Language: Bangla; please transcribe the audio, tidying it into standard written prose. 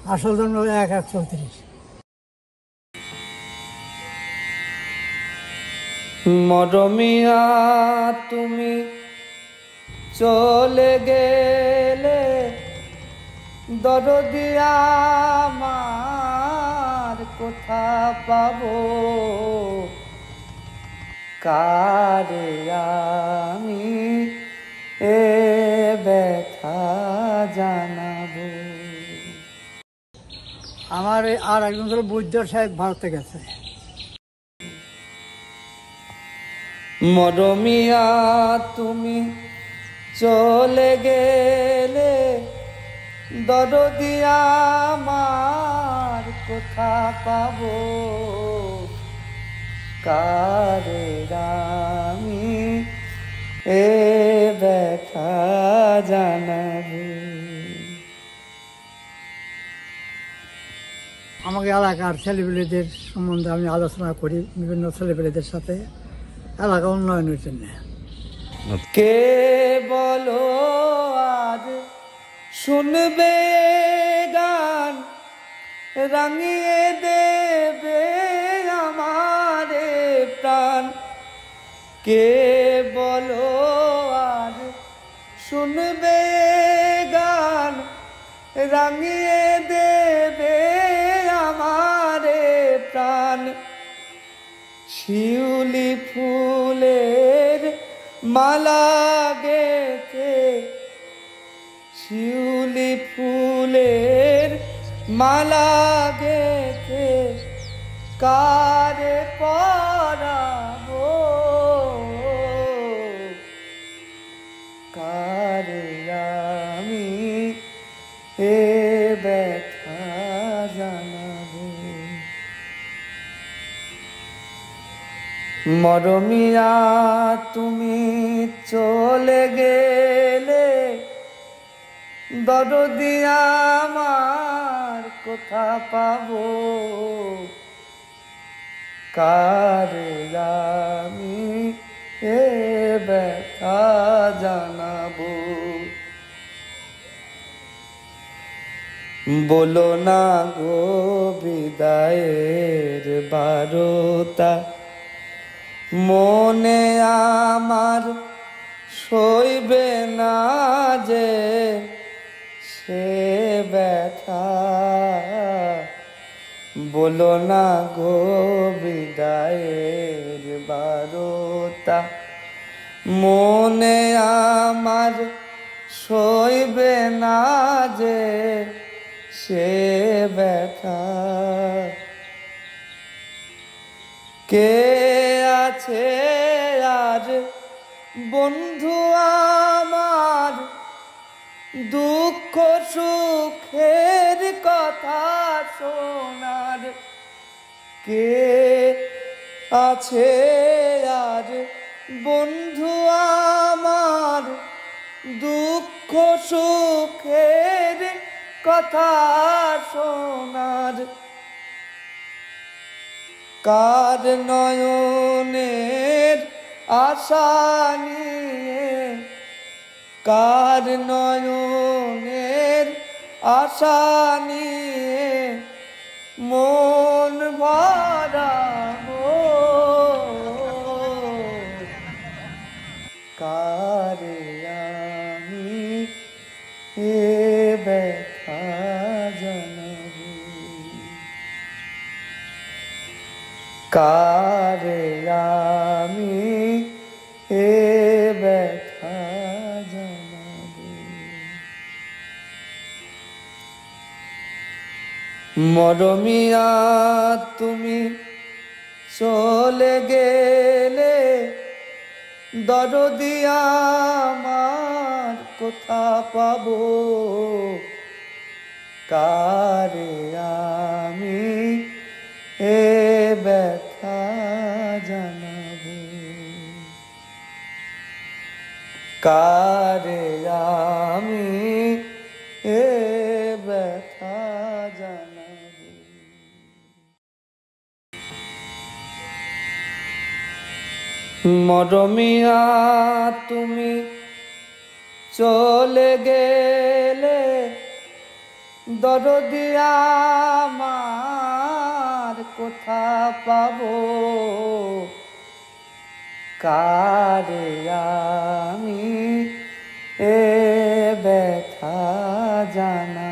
আসল জন্ম ১/১/৩৪। মরমিয়া তুমি চলে গেলে, দরদি আমার কোথা পাবো, কারে আমি এ ব্যথা জানাবো। আমার আর একজন ছিল বৈদ্য সাহেব, ভারতে গেছে। মরমিয়া তুমি চলে গেলে, দরদি আমার কোথা পাবো, কারে আমি এ ব্যথা জানাবো। আমাকে এলাকার ছেলেপেলেদের সম্বন্ধে আমি আলোচনা করি বিভিন্ন ছেলেপেলেদের সাথে এলাকা উন্নয়নের জন্য। কে বলো আর শুনবে গান, রাঙিয়ে দেবে আমারে প্রাণ। কে বলো আর শুনবে গান, রাঙিয়ে দেবে আমারে প্রাণ। শিউলি ফুলের মালা গেথে, শিউলি ফুলের মালা গেথে কারে পরাবো, কারে আমি এ ব্যথা জানাবো। মরমিয়া তুমি চলে গেলে, দরদি আমার কোথা পাবো, কারে আমি এ ব্যথা জানাবো। বলো না গো বিদায়ের বারতা, মনে আমার সইবে না যে সে ব্যথা। বলো না গো বিদায়ের বারতা, মনে আমার সইবে না যে সে ব্যথা। কে আছে আর বন্ধু আমার, দুঃখ সুখের কথা শোনার। কে আছে আর বন্ধু আমার, দুঃখ সুখের কথা শোনার। কার নয়নের আশা নিয়ে, কার নয়নের আশা নিয়ে মন ভরাবো, কারে আমি এ ব্যথা জানাবো, কারে আমি এ ব্যথা জানাবো। মরমিয়া তুমি চলে গেলে, দরদি আমার কোথা পাবো, কারে আমি এ ব্যথা জানাবো, কারে আমি এ ব্যথা জানাবো। মরমিয়া তুমি চলে গেলে, দরদি আমার কোথা পাবো, কারে আমি এ ব্যথা জানা।